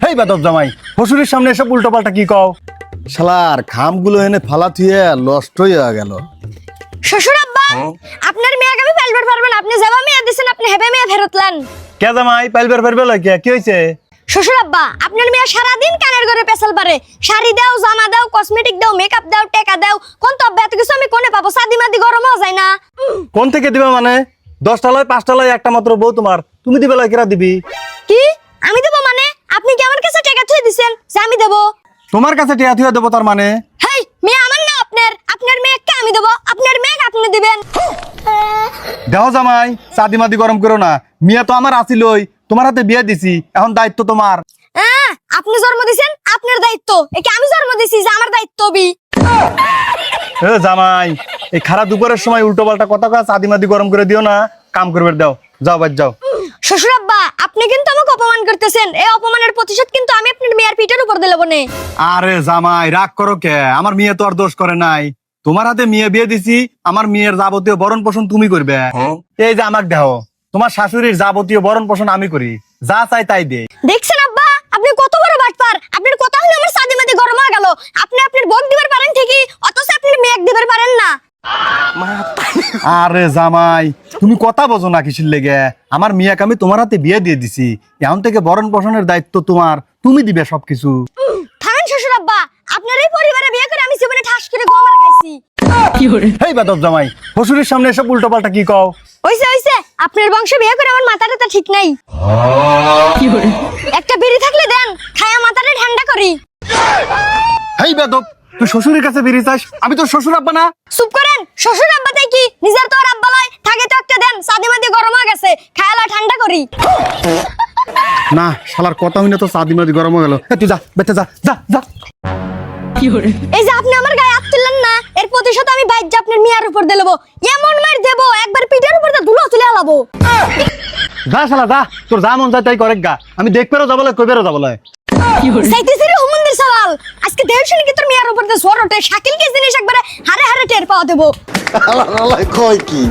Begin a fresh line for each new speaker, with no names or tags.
হেই বেদব জামাই, শ্বশুরের সামনে এসব উল্টো পাল্টা কি কও?
শালার খামগুলো এনে ফালা থুয়ে নষ্ট হয়ে গেল।
শ্বশুর আব্বা, আপনার মেয়ে আমি পালবার পারবেন, আপনি যাবা মেয়ে দিছেন, আপনি হেবে মেয়ে ফেরতলেন।
কে জামাই পাইলবার পারবে লাগে কি হইছে?
শ্বশুর আব্বা, আপনার মেয়ে সারাদিন কানের ঘরে পেছাল পারে, শাড়ি দাও, জামা দাও, কসমেটিক দাও, মেকআপ দাও, টেকা দাও, কোন তো এত কিছু আমি কোনে পাবো? সাদি মাদি গরমও যায় না।
কোন থেকে দিবে মানে? 10টা লয় 5টা লয় একটা মাত্র বউ তোমার, তুমি দিবে লয় কেরা দিবি?
কি আমি দেবো মানে? আপনি কি আমার কাছে টাকা থুই দিছেন যে আমি দেবো?
তোমার কাছে টিয়া থুয়া দেবো তার মানে?
হেই, মেয়ে আমার না আপনার, আপনার মেয়েকে আমি দেবো, আপনার মেয়ে আপনি দিবেন।
দেহ জামাই, চাঁদি মাদি গরম করো না, মিয়া তো আমার আসিলই, তোমার হাতে বিয়ে দিছি, এখন দায়িত্ব তোমার।
আপনি জন্ম দিছেন, আপনার দায়িত্ব। একে আমি জন্ম দিছি যে আমার দায়িত্ব বি।
এ জামাই, এই খারাপ দুপুরের সময় উল্টো পাল্টা কথা কয়, চাঁদি মাদি গরম করে দিও না, কাম করবে দাও, যাও বাদ যাও।
শ্বশুর আব্বা, আপনি কিন্তু আমাকে অপমান করতেছেন, এই অপমানের প্রতিশোধ কিন্তু আমি আপনার মেয়ের পিঠের উপর দিলে বনে।
আরে জামাই রাগ করো কে? আমার মেয়ে তো আর দোষ করে নাই, তোমার হাতে মেয়ে বিয়ে দিছি, আমার মেয়ের যাবতীয় ভরণ পোষণ তুমি করবে। এই যে আমাক দেহ, তোমার শাশুড়ির যাবতীয় ভরণ পোষণ আমি করি, যা চাই তাই দে।
দেখছেন আব্বা, আপনি কত বড় বাটপার। আপনার কথা হলো আমার সাদি মাদি গরম হয়ে গেল। আপনি আপনার বক দিবার পারেন ঠিকই, অথচ আপনি মেয়ে দিবার পারেন না।
আরে জামাই, তুমি কথা বোঝো না কিসের লেগে? আমার মিয়াকে আমি তোমার হাতে বিয়ে দিয়ে দিছি, এখন থেকে ভরণ পোষণের দায়িত্ব তোমার, তুমি দিবে সবকিছু।
থামেন শ্বশুর আব্বা, আপনার এই পরিবারে বিয়ে করে আমি জীবনে ঠাস করে গোমার খাইছি।
হেই বেদব জামাই, শ্বশুরের সামনে এসব উল্টো পাল্টা কি কও?
হইছে, আপনার বংশ বিয়ে করে আমার মাথাটা তো ঠিক নাই। একটা বিড়ি থাকলে দেন, খায়া মাথাটা ঠান্ডা করি।
হেই বেদব, তুই শ্বশুরের কাছে বেরিয়ে যাস, আমি তো শ্বশুর আব্বা না।
চুপ করেন, শ্বশুর আব্বা তাই কি নিজের তো আর আব্বা লয়, থাকে তো একটা দেন, সাদি মাদি গরম হয়ে গেছে, খায়ালা ঠান্ডা করি।
না শালার কথা হইনা তো চাঁদি মাদি গরম হয়ে গেল। তুই যা বেঁচে যা যা যা।
এই যে আপনি আমার গায়ে হাত তুললেন না, এর প্রতিশোধ আমি বাইর যে আপনার মিয়ার উপর দেবো, এমন মার দেবো একবার পিঠের উপর ধুলো তুলে আলাবো।
যা শালা যা, তোর যা মন যায় তাই করে গা, আমি দেখবেরও যাবো লয় কইবেরও যাবো লয়।
সাইতেছে রে হুমন্দির সওয়াল, আজকে দেড়শো কি তোর মিয়ার উপর দিয়ে সোর ওঠে, শাকিল কি জিনিস একবারে হারে হারে টের পাওয়া দেবো।
কয় কি